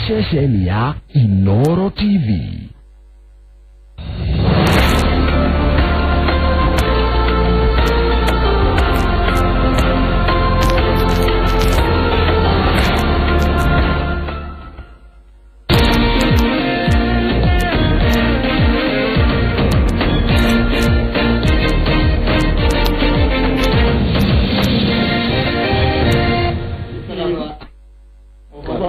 ceceni ya Inooro TV.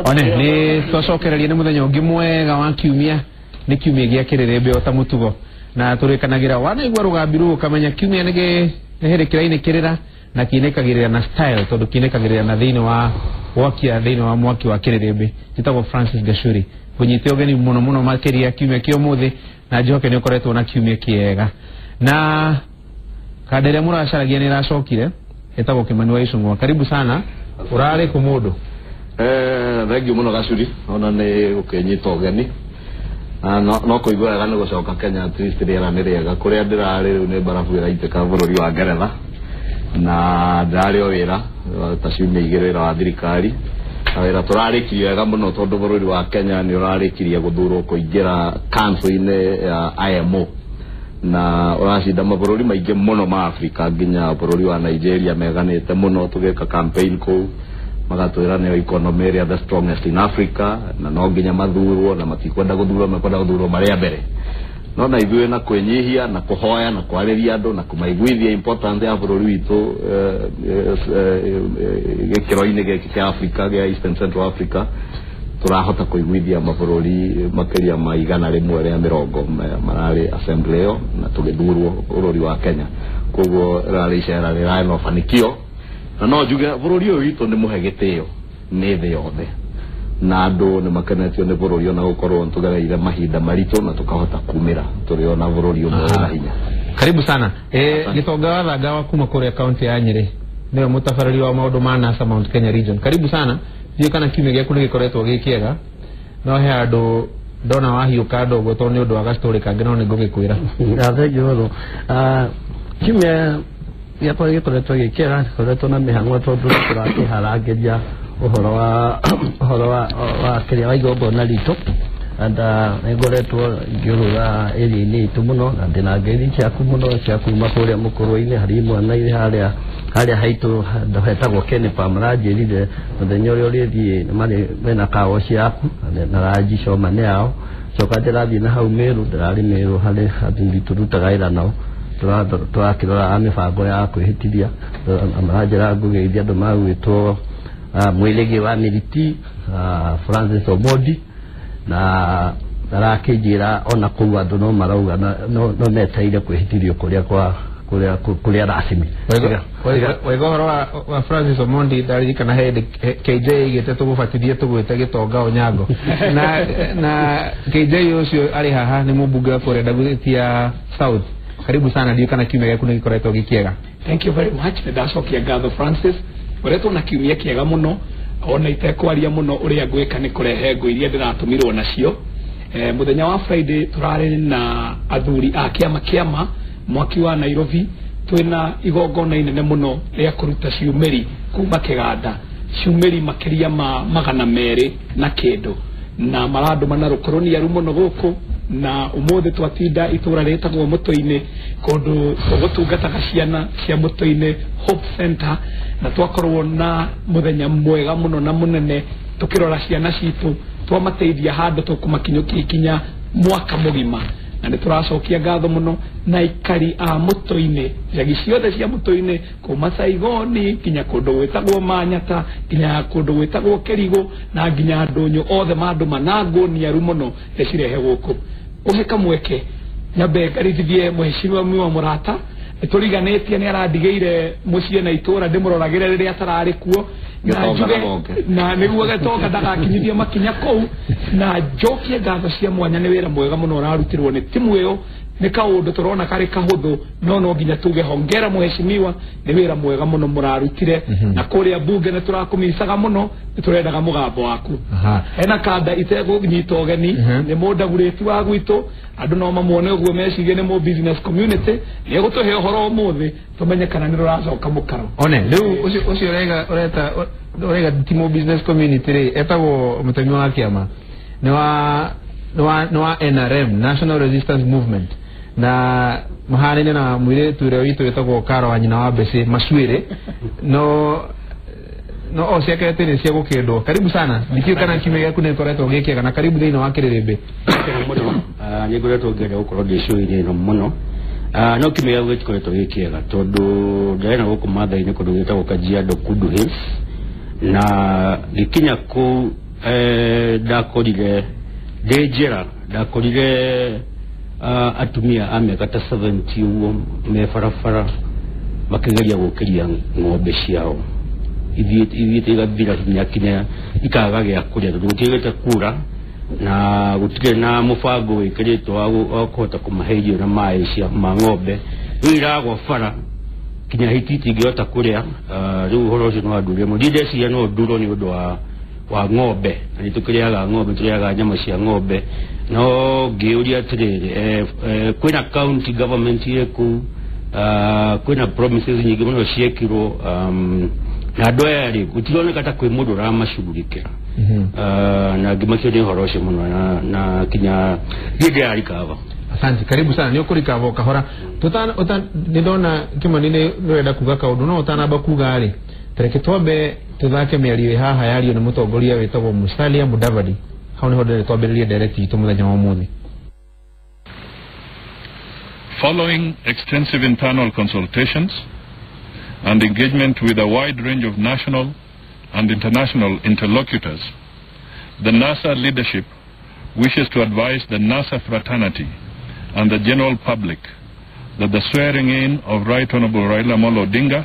One ni twacokereria ni muthenya ungi mwega wa kiumia ni kiumia gia kirerebe ota mutugo na turikanagira wana igwa rugambiru ukamenya kiumia nige herekiraine kirira na kinekagirira na style tondu kinekagirira na thini wa wakia thini wa mwaki wa kirerebe titagwo Francis Gashuri kunyite ogeni muno muno makiria kiumia kio muthi na njoke ni ukoretwo na kiumia kiega na kadere muracaragia ni racokire etagwo Kimani wa Icung'wa. Karibu sana urare ku mundu. Thank you muno Gashuri ona ni ukenyita ogeni no kuigua wega ni gucoka Kenya at least riera ni riega kuria ndirari riu ni barafu iraiteka bururi wa Ngeretha na ndari o wira ta ciumia igiri wira wa thirikari wira turarikirie wega muno tondu bururi wa Kenya ni urarikirie guthurwo kuingira council-ini ya IMO na uracinda mabururi maingi muno ma Africa nginya bururi wa Nigeria meganite muno tugeka campaign ku magatwira ni economy area the strongest in Africa na no nginya mathurwo na matikwenda guthurwo mekwenda guthurwo maria mbere no na ithuĩ na kwenyihia na kuhoya na kwariria andu na kumaiguithia important ya bururi witu gikiro-ini giki kia Africa gia Eastern Central Africa turahota kuiguithia mabururi makiria ma 150 marari assembly yo na tugithurwo bururi wa Kenya koguo rari cera rira no fanikio na no njuge bururi uyu witu ni muhe gitio ni thi yothe na andu ni makenetio ni bururi ona gukorwo tugereire mahinda maritu na tukahota kumira turi ona bururi umwe na hinya. Karibu sana gitonga wa gawa kuma kore county ya Nyeri ni mutafariri wa maundu ma NASA Mount Kenya region. Karibu sana dio kana kiumia giaku ni gikoretwo gikiega no he andu ndona wahiuka ndogo to ni undu wa story kangi no ni ngugikwira. Thank you kiumia ya kwa gikoretwo gikira koretwo na mihango tondu turakiharangĩria uhoro wa kiria wa igongona ritu anda ngoretwo ngiurura eri-ini itu muno na ndina ngeri ciaku muno cia kuma kuria mukurũ-ini hari mwana ire haria haitu hetagwo Kenipa maranjĩrire muthenya ũrĩa ũrĩthiĩ marĩ mena kawo ciaku na ranji comane ao coka ndĩrathiĩ na hau Meru ndĩrarĩ Meru harĩ athuri turutaga wĩra nao turakirora mibango ya kwihitithia amarajira ngugeithia andu magwitwo mwiligi wa Militi Francis Omondi na arakijira ona kuu andu no marauga no meteire kwihithithio kuria rasmi wega horo wa Francis Omondi ndaririkana he KJ igite tugubatithie tugwite gitonga Onyango na KJ ucio ari haha ni mubunge kuria ndagutia South. Karibu sana ndio kana kiumia giaku ni gikoretwo gikiega. Thank you very much. Ndacokia ngatho Francis uretwo na kiumia kiega muno ona itekwaria muno uria gwika ni kurehe ngo iria ndiratumirwo nacio muthenya wa Friday turari na athuri a kiama mwaki wa Nairobi twina igongona inene muno ria kuruta ciumeri kuma kiganda ciumeri makiria ma 200 na kindu na marandu manarukoronia rumono guku na umuthi twatinda itura retagwo Muto-ini kundu tugutungataga ciana cia Muto-ini Hope Center na twakorwo na muthenya mwega muno na munene tukirora ciana citu twamateithia handu tukumakinyukia ikinya mwaka mugima na nituracokia ngatho muno na ikari a Muto-ini jagi ciothe cia Muto-ini kuma Saigoni kinya kundu gwitagwo Manyata kinya kundu gwitagwo Kerigo na nginya ndunyu othe mandu manangu ni aru muno ecirehe guku uheka mweke nyabe garithithie muheshimiwa mwa murata turiganetie ni arandigeire mucie na itura ndimuroragire riria atarari kuo na niguo gatoka ndagakinyithie makinya kou na njokie ngatho cia mwanya ni wira mwega muno urarutirwo ni timu iyo nä kaå turona kari kahuthu no nginya tuge hongera muheshimiwa ni wira mwega muno murarutire na kuria bunge ne turakumicaga muno turendaga mugambo waku ena kanda itego nyita ũgeni ni mundagurĩti wa gwitu andu no mamwone uguo mecirie ni mo business community ni gutuhe uhoro umuthi tumenye kana ni ruracoka mukaro one riu ucio urega timo business community ri etagwo mutemi wa kiama ni wa NRM, National Resistance Movement, na maharine na mwire ture witu etagwo Karo wa nyina wa Bese Maswire no osiakete ni cia gukindwo. Karibu sana ndikio kana kimega kune koretwo gikiega na karibu thina wa Kirĩrĩmbĩ ni ngoretwo ngenda gukorwo ndicũire no muno no kimega gikoretwo gikiega tondu ndaena guku mathaini kundu gitagwo Kajiado Kudu Hills na gikinya ku ndakorire ndejera ndakorire atumia a miaka ta 70 uguo me farafara makigeria gukiria ng'ombe ciao ithiĩte igathira hinya kinya ikaga gĩa kũrĩa tondũ gũtigĩte kura na gũtirĩ na mũbango wĩkĩrĩtwo wa kũhota kũmahe irio na maĩ cia ma ng'ombe rĩu iragwa bara kinya hiti itingĩhota kũrĩa rĩu ũhoro ũcio no andũ rĩmwe ndeciria no ndũrwo nĩ ũndũ wa ng'ombe na nĩtũkĩrĩaga ng'ombe tũrĩaga nyama cia ng'ombe no ngĩũria atĩrĩrĩ kwĩna county government ĩkũ kwĩna promises nyingĩ mũno ciekirwo na andũ aya rĩ gũtironeka ta kwĩ mũndũ ũramacugurĩkĩra na ngĩmakio nĩ ũhoro ũcio mũno na kinya ndĩarĩ kava. Asante, karibu sana. Ni ũkũrĩkava kahora nĩndona Kimani nĩrenda kuga kaũndũ no ũtanamba kuga rĩ tereke twambe tuthake mĩario haha yario nĩ mũtongoria wĩtagwo Musalia Mudavadi. Hau nĩho ndĩrĩ twambĩrĩrie ndereti itũ mũthenya wa ũmũthĩ. Following extensive internal consultations and engagement with a wide range of national and international interlocutors, the NASA leadership wishes to advise the NASA fraternity and the general public that the swearing in of Right Honorable Raila Amolo Odinga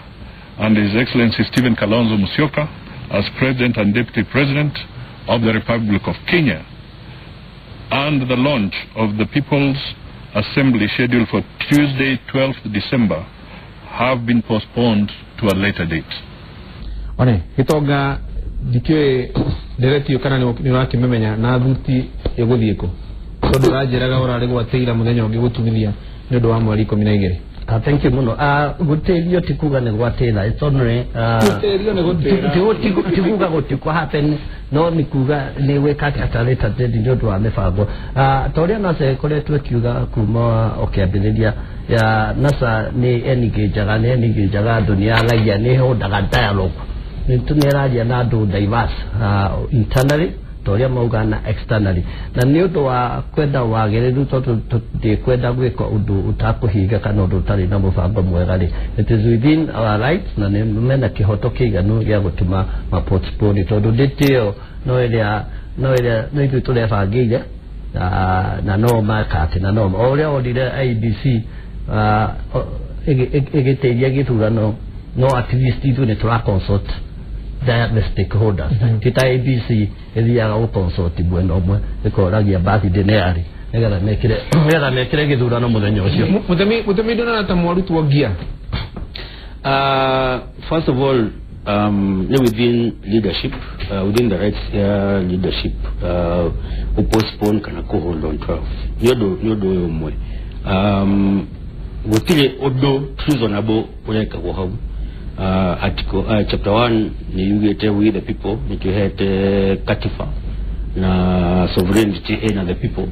and His Excellency Stephen Kalonzo Musyoka as President and Deputy President of the Republic of Kenya and the launch of the People's Assembly scheduled for Tuesday, 12th December have been postponed to a later date. One, hitonga dikwe dereti yokana ni waki memenya na dhuti yegudhieko. So durajiraga ora rego ateira muthenya ungi gutumithia ni undu wa mweri 12. Thank you muno. Guterio tikuga ni gwatira. It's only guterio ni gutira. Tikuga gutikwa happen no nikuga ni wekati ataleta dedi ndio ndo amefago. Toria na se koletwe kiuga kuma okiambiriria ya NASA ni engage jaga dunia lagia ni ho daga dialogue. Nituneraja na do diverse internally toria mauga na externally na ni undu wa kwenda wagiriru ndi kwenda gwika undu utakuhiga kana undu utari na mubango mwega ri it is within our rights na ni mena kihoto kiganu gya gutuma ma postpone tondu nditio no ithu turebangire na no makati na no oria odire IBC egiteria githurano no at least ithu ni tura consult the stakeholders kita ABC eliaga gukonsult bwena omwe ikoragia bathi denari nĩgetha mekire gĩthurano mũthenya ũcio. Mũtemi ndona ta mwarutu wa gia. First of all, within leadership, within the rights leadership, who postpone kana ko hold on 12 nyodo yomwe gutire odo reasonable ureka go hau. Article chapter 1 ni yugete we the people ni tuhete katifa na sovereignty in the people.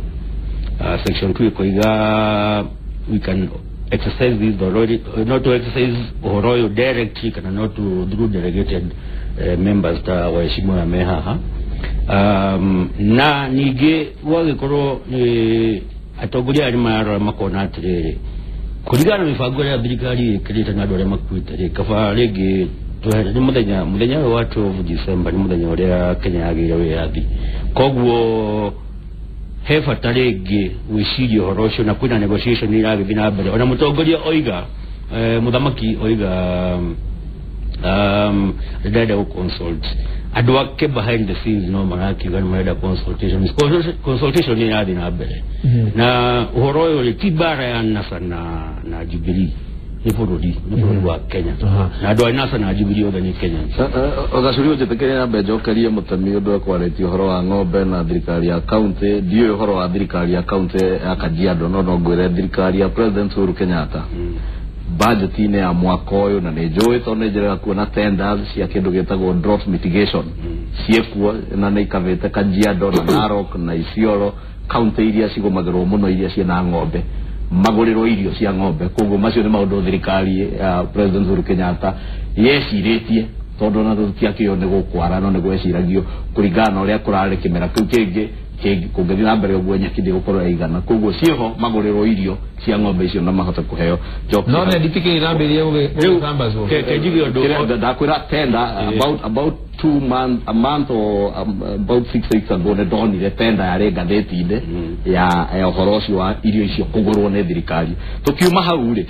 Section 2 koiga we can exercise this authority, not to exercise royal directly kana not to through delegated members ta waheshimiwa mehaha na nige wagikoro ni atongoria ari mara makona atiriri kuligana mifango ya thirikari kirita na ndore makuite kaba rege tuhere ni muthenya wa 12 December ni muthenya uria Kenya yagira wiyathi koguo hefa tarege wicirio horocio na kwina negotiation iragithi na mbere ona mutongoria oiga muthamaki oiga ndenda ku consult andå ake behind the scenes no marakiuga nä marenda consultation nä yathi na mbere na å horo å yå ti mbara ya NASA na Jubilee nä bå rå ri wa Kenya na andå a NASA na Jubilee othe nä Kenya Ogacuri ũnjĩtĩkĩrie nyambe njokerie mũtemi ũndũ ekwarĩtie ũhoro wa ng'ombe na thirikari ya kaunti ndiũĩ ũhoro wa thirikari ya kaunti ya Kajiado no ngwĩre thirikari ya President Uhuru Kenyatta budget-inĩ ya mwaka ũyũ na nĩ njũĩ tondũ nĩ njĩraga kuona tenders cia kĩndũ gĩtagwo drought mitigation ciĩkuo na nĩ ikavĩte Kajiado na Narok na Isiolo kaunti iria cigũmagĩrwo mũno iria ciĩna ng'ombe magũrĩrwo irio cia ng'ombe koguo macio nĩ maũndũ thirikari ya President Uhuru Kenyatta yecirĩtie tondu na tutiakio nĩ gũkwara no nĩ gweciragio kũringana na ũrĩa kũrarĩ kĩmera kĩu kĩngĩ kũngĩthiĩ na mbere ũguo nyeki ndĩgũkorwo ĩigana koguo ciĩho magũrĩrwo irio cia ng'ombe icio na mahote kũheo no nĩ nditikĩrĩ na mbere gũgĩtambazwo ndakwĩra tender about 2 months a month or about 6 weeks ago nĩ ndonire tender yarĩ ngathĩti-inĩ ya ũhoro ũcio wa irio icio kũgũrwo nĩ thirikari tũkiuma hau rĩ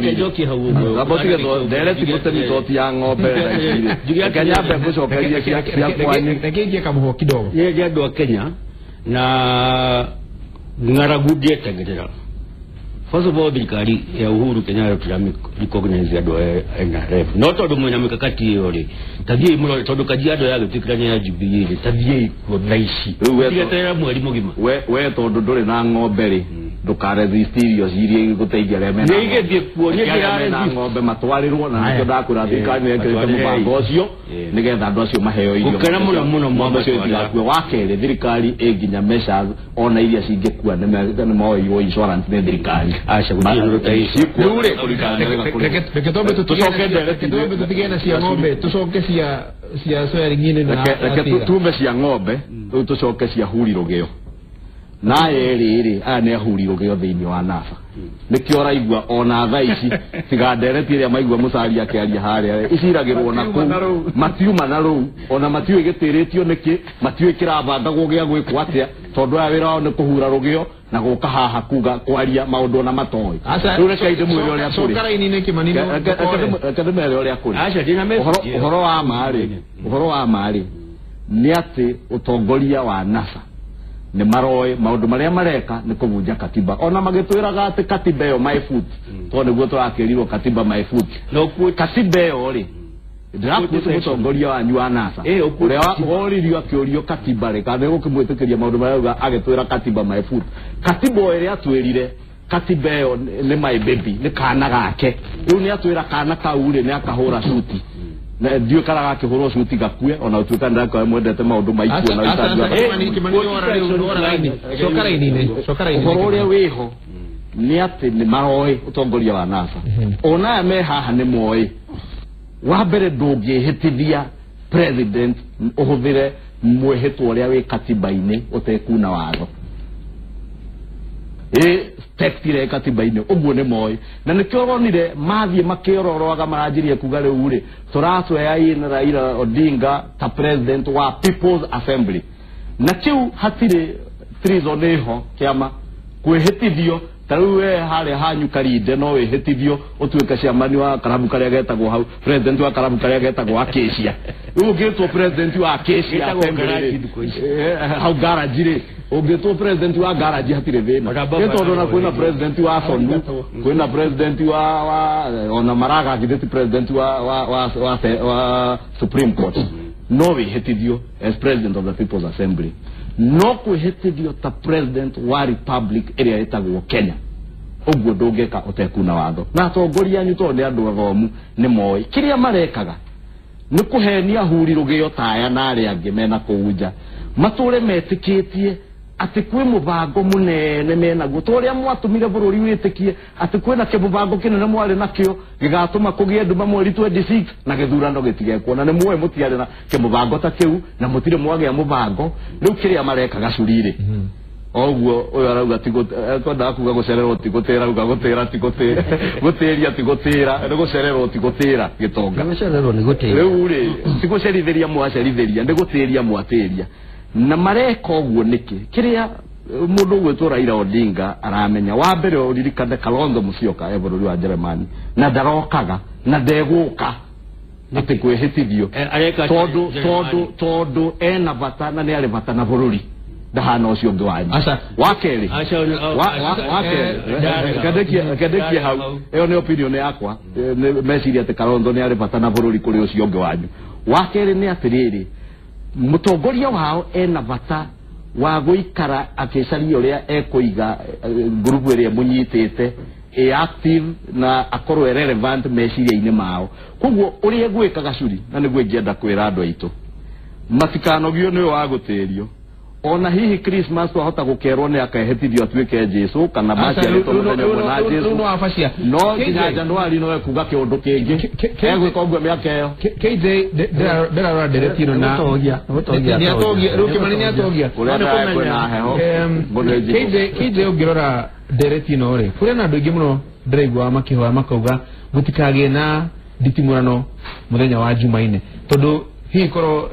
kenjoki hau ũguo ndereti gũtemi toti ya ng'ombe Kenya mbe gũcokeria cia kwanyu rekĩngie kamũho kidogo nĩ andũ a Kenya na ng'aragu ndĩetegerera first of all thirikari ya Uhuru Kenyatta tũramĩrecognize andũ a NRF no tondũ mwĩna mĩkakati ĩyo rĩ tathiĩ mũno tondũ Kajiado yagĩtuĩkĩra ya Jubilee rĩ tathiĩ kuo thaici tigeterera mweri mũgima we tondũ ndũrĩ na ng'ombe rĩ ndũkaresist irio iria igũteithia arĩa mena nĩigĩthiĩ kuo na ng'ombe matwarĩrwo na nĩkĩo ndakwĩra thirikari nĩĩkĩrĩte mũbango ũcio nĩgetha andũ acio maheo irio gũkena mũno ng'ombe ũcio itigakuo wa kerĩ thirikari ĩnginya measures ona iria cingĩkua nĩ moeirwo insurance nĩ thirikari aca reke tombe tũtige na cia ng'ombe tũcoke cia swearing-inĩ na reke tume cia ng'ombe rĩu tũcoke cia huri rũgĩo naye rĩrĩ aya nĩ ahuri rũgĩo thĩinĩ wa NASA nĩkĩo raigua ona thaa ici tiga ndereti ĩrĩa maigua mũcari akĩaria harĩa iciragĩrwo na kũu matiuma na rũu ona matiũĩ gĩtĩrĩtio nĩkĩ matiũĩ kĩrabangagwo gĩa gwĩkwo atĩa tondũ aya wĩra wao nĩ kũhura rũgĩo na gũka haha kuga kwaria maũndũ na matoĩ rĩu reke ndĩmwĩre ũrĩa kũrĩ reke ndĩmwĩre ũrĩa kũrĩ ũhoro wa marĩ nĩ atĩ ũtongoria wa NASA nĩ maroĩ maũndũ marĩa mareka nĩ kũvunja katiba ona magĩtwĩraga atĩ katiba ĩyo my foot tondũ nĩguo tũrakĩrirwo katiba my foot katiba ĩyo rĩ ndĩrakuĩte mũtongoria wanyu wa NASA ũrĩa woririo akĩũrio katiba rĩ kana nĩgũkĩmwĩtĩkĩria maũndũ marĩa agĩtwĩra katiba my foot katiba ĩrĩa atwĩrire katiba ĩyo nĩ my baby nĩ kana gake rĩu nĩ atwĩra kana kau rĩ nĩ akahũra cuti na ndiyo kana gakĩhũrwo cuti gakue ona ũtuĩka ndakwa mwendete maũndũ maikuo na ũtandua ũhoro ũrĩa wĩho nĩ atĩ nĩ maroĩ ũtongoria wa NASA ona aya me haha nĩ moĩ wa mbere ndũngĩhĩtithia president ũhũthĩre mwĩhĩtwo ũrĩa wĩ katiba-inĩ ũtekuna watho text ĩrĩa katiba-inĩ ũguo nĩ moĩ na nĩkĩo ronire mathiĩ makĩroroaga maranjirie kuga rĩu rĩ tũratweya Raila Odinga ta president wa People's Assembly na kĩu hatirĩ treason ĩho kĩama kwĩhĩtithio tarĩu we harĩa hanyu Karinde no wĩhĩtithio ũtuĩke ciamani wa karabu karĩa getagwo hau president wa karabu karĩa getagwo Acacia rĩu ũngĩtwo president wa Acacia hau garage rĩ ũngĩtwo president wa garage hatirĩ thĩna tondũ na kwĩna president wa Sonu kwĩna president wa ona Maraga githĩti president wa Supreme Court no wĩhĩtithio as president of the People's Assembly no kwĩhĩtithio ta president wa republic ĩrĩa ĩtagwo Kenya ũguo ndũngĩka ũtekuna watho na atongoria anyu tondũ nĩ andũ athomu nĩ moĩ kĩrĩa marekaga nĩ kũhenia ahuri rũgĩo taya na arĩa angĩ mena kũu nja matũre metĩkĩtie atĩ kwĩ mũbango mũnene menaguo ta ũrĩa mwatũmire bũrũri wĩtĩkie atĩ kwĩna kĩmũbango kĩnene mwarĩ nakĩo gĩgatũma kũgĩe nduma mweri 26 na gĩthurano gĩtigekwo na nĩ muoĩ mũtiarĩ na kĩmũbango ta kĩu na mũtirĩ mwagĩa mũbango rĩu kĩrĩa marekaga curĩ oguo ũyũ arauga twendaga kuga gũcererwo ti gũtĩra uga gũtĩra ti gũtĩra gũtĩria ti gũtĩra nĩ gũcererwo ti gũtĩra gĩtonga rĩu rĩ ti gũcerithĩria mwacerithĩria nĩ gũtĩria mwatĩria na mareka ũguo nĩkĩ kĩrĩa mũndũ ũgwĩtwo Raila Odinga aramenya wa mbere ũririkane Kalonzo Musyoka bũrũri wa Jeremani na ndarokaga na ndegũka ati kwihitithio tondu ena bata na ni ari bata na bururi ndahana ucio ungi wanyu wakeri gadekia hau eyo ni opinion yakwa meciria ati Kalonzo ni ari bata na bururi kuri ucio ungi wanyu wakeri ni atiriri mutongoria wao ena bata wa guikara akicaria uria ekuiga grupu iria munyitite active na akorwo relevant meciria-ini mao koguo uria gwika Gacuri na niguo ngienda kwira andu aitu matikanogio ni wa gutirio ona hihi Christmas wahota gukerwo ni akahethithio atuike Jesu kana basi alito na Jesu no nginya Januari no ekuga kiundu kingi egwe kogwe miaka yo keide ndera nderetino na ni atogia ruki manini atogia keide ugirora nderetino ri kuri na ndugi muno ndiraigwa makihoya makauga gutikage na nditimurano muthenya wa Jumaine tondu hihi koro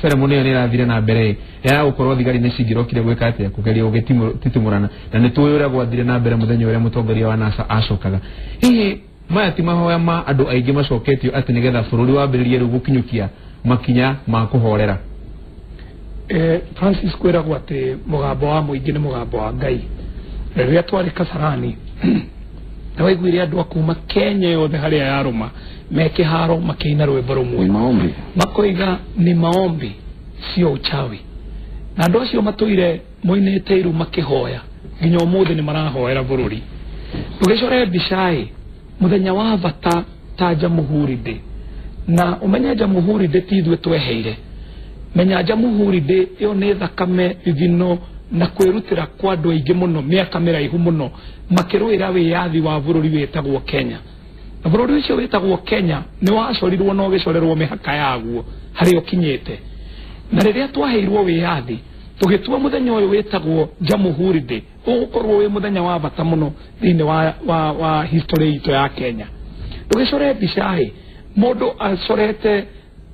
ceremony ni rathire na mbere ya gukorwo thigari ni cingirokire gwika atia kugeria ugititimurana na ni tuwe uria gwathire na mbere muthenya uria mutongoria wa NASA acokaga hihi maya ti mahoya ma andu aingi macoketio ati nigetha bururi wambiririe riu gukinyukia makinya ma kuhorera Francis kwiragwo ati mugambo wa muingi ni mugambo wa Ngai riria twari Kasarani na waiguire andu akuma Kenya yothe haria yaruma mekiharo makiina rwimbo rumwe maombi makoiga ni maombi sio uchawi na andu acio matuire moinete iru makihoya nginya umuthi ni marahoera bururi tugicore bishai muthenya wa bata ta Jamhuri Day na umenya Jamhuri Day tithwe tweheire menya Jamhuri Day yo ni thakame thino na kwirutira kwa andu aingi muno miaka miraihu muno makirwira wiyathi wa bururi wetagwo Kenya na bururi ucio wetagwo Kenya ni wacorirwo no gicorerwo mihaka yaguo hari okinyete na riria twaheirwo wiyathi tugitua muthenya uyu wetagwo Jamhuri Day ugukorwo wi muthenya wa bata muno thini wa history ito ya Kenya tugicore bishai mundu acorete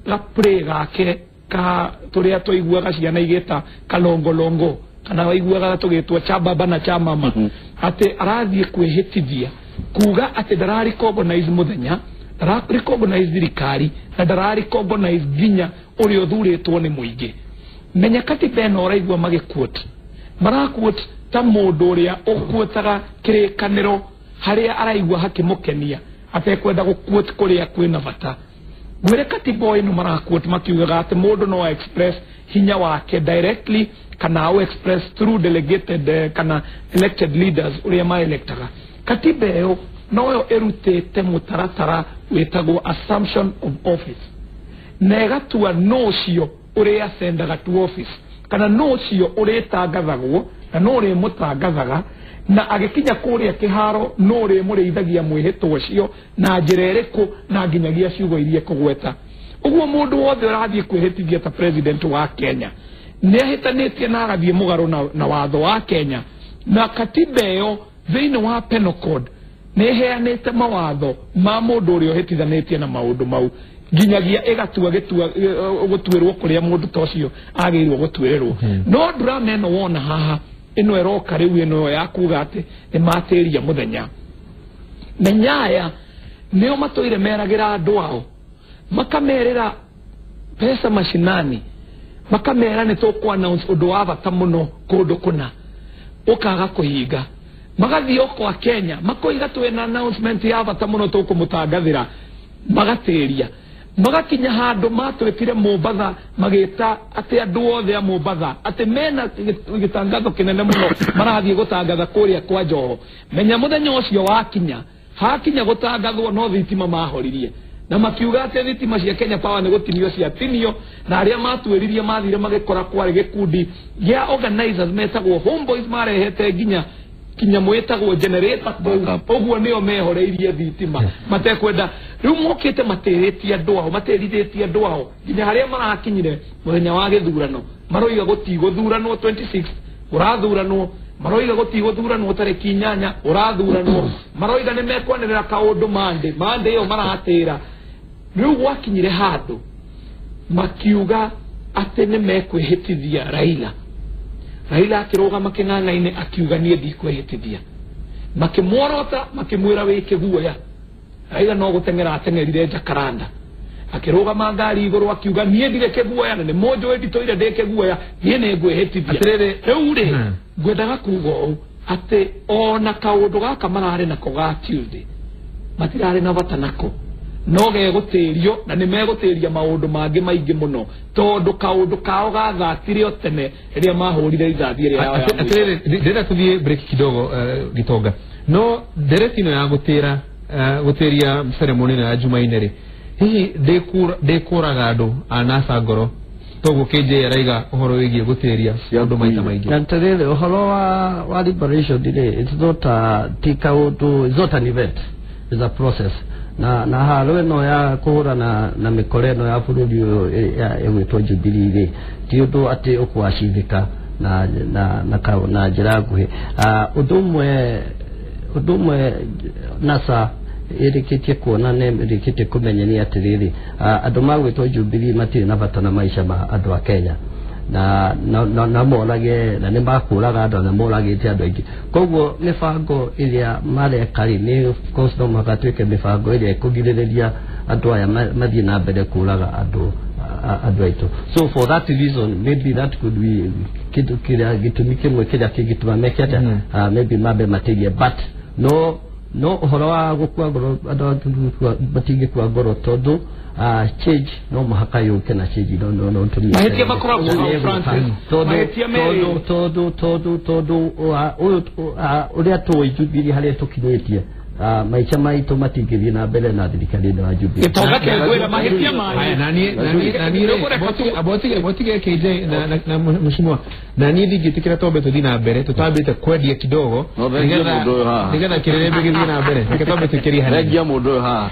gapre gake ka turia tuiguaga ciana igeta kalongolongo kana waiguaga tugitwa chababa na chamama ati arathie kwihitithia kuga ati darari recognize muthenya darari recognize thirikari na darari recognize ginya urio thuritwo ni muingi menya kati beno uraigwa magiquote maraquote ta mundu uria ukuotaga kirikaniro haria araigwa hakimukenia atekwenda guquote kuria kwina bata gwire kati boy no maraquote makiuga ati mundu no express hinya wake directly kana au express through delegated kana elected leaders uria ma electaga katibeo noyo erutete mutaratara wetagwo assumption of office negatua nocio uria sendaga to office kana nocio uretangathagwo na no ri mutangathaga na agikinya kuria kiharo no ri mureithagia mwihito ucio na njireriku na nginyagia ciugo irie kugweta uguo mundu wothe urathie kwihitithia ta president wa Kenya nehitanitie na arathie mugaro na watho wa Kenya na katiba iyo thini wa penal code neheanite mawatho ma mundu uria uhitithanitie na maundu mau nginyagia igatua gutuirwo kuria mundu tocio agiirwo gutuirirwo no drama eno wona haha ino eroka riu ino yakuga ati imatiria muthenya menyaya nio matoire meragira andu ao makamerera pesa mashinani makamera ni to announce undu wa bata muno kundu kuna ukaga kuhinga magathio kwa Kenya makoiga twena announcement ya bata muno to kumutangathira magatiria magakinya handu matwetire Mombasa magita ati andu othe a Mombasa ati mena gitangatho kinene muno marathie gutangatha kuria kwa Joho menya muthenya ucio wakinya hakinya gutangathwo no thitima mahoririe na makiuga ati thitima cia Kenya Power ni gutinio cia tinio na aria matweririe mathire magikora kwari gikundi gia organizers metagwo homeboys marehete ginya kinya mwetagwo generator oguo nio mehoreirie thitima matekwenda riu mokite materetie andu ao materithitie andu ao ginya haria marakinyire muthenya wa githurano maroiga gutiguthuranwo 26 urathuranwo maroiga gutiguthuranwo tariki 8 urathuranwo maroiga ni mekwanirira kaundu mande iyo maratira riu gwakinyire handu makiuga ati ni mekwihitithia Raila akiroga making'ang'aine akiuga nie ndikwihitithia makimworota makimwira wi kiguoya aiga no gutengera atengerire Jacaranda akirugama ngari iguru akiuga nie ndireke guoya na ni mojo editoire ndeke guoya nie ne ngwehitithia atirere reure ngwendaga kuga ate ona kaundu gaka marare nako ga Tuesday matirare na batanako no ge gutirio na ni megutiria maundu mangi maingi muno tondu kaundu kao gathatire otene riria mahurire ithathie ria atirere ndira tuthie break kidogo Gitonga no deretino ya gutira gutiria ceremony na Jumaine ri hihi ndekuraga andu anasa ngoro togo keje yaraiga uhoro wigie gutiria andu maita maingi Antarele uhoro wa liberation today it's not a tika utu it's not an event it's a process na haro no ya kuhura na mikoreno ya bururi ya egwetwo Jubilee ti undu ati ukwashithika na njira nguhi udumwe NASA irikitie kuona ne irikitie kumenyania atiriri andu magwetwo Jubilee matire na bata na maisha ma andu a Kenya na morage na ne makuraga andu na moragite andu aingi koguo mibango iria marekari ni of course no magatwike mibango iria kugiriria andu aya mathie na mbere kuraga andu aitu so for that reason maybe that could be kitu kira gitumi kimwe kira kigituma mekete maybe mabe materia but no uhoro wa gukua ngoro andu batingi kwa ngoro tondu change no mahaka yuke na change no tumia mahetia bakora kwa Francis mahetia meri todo uria toi Jubilee haria tukinyetie maicha maitu matingithie na mbere na thirikari ya Jubilee Gitonga kegwira mahetia mai nani aboti KJ na mheshimiwa nani thigitikira tombe tuthi na mbere tutambite kwendia kidogo nigetha kirerebe githie na mbere nigetha tombe tukiria mundu ha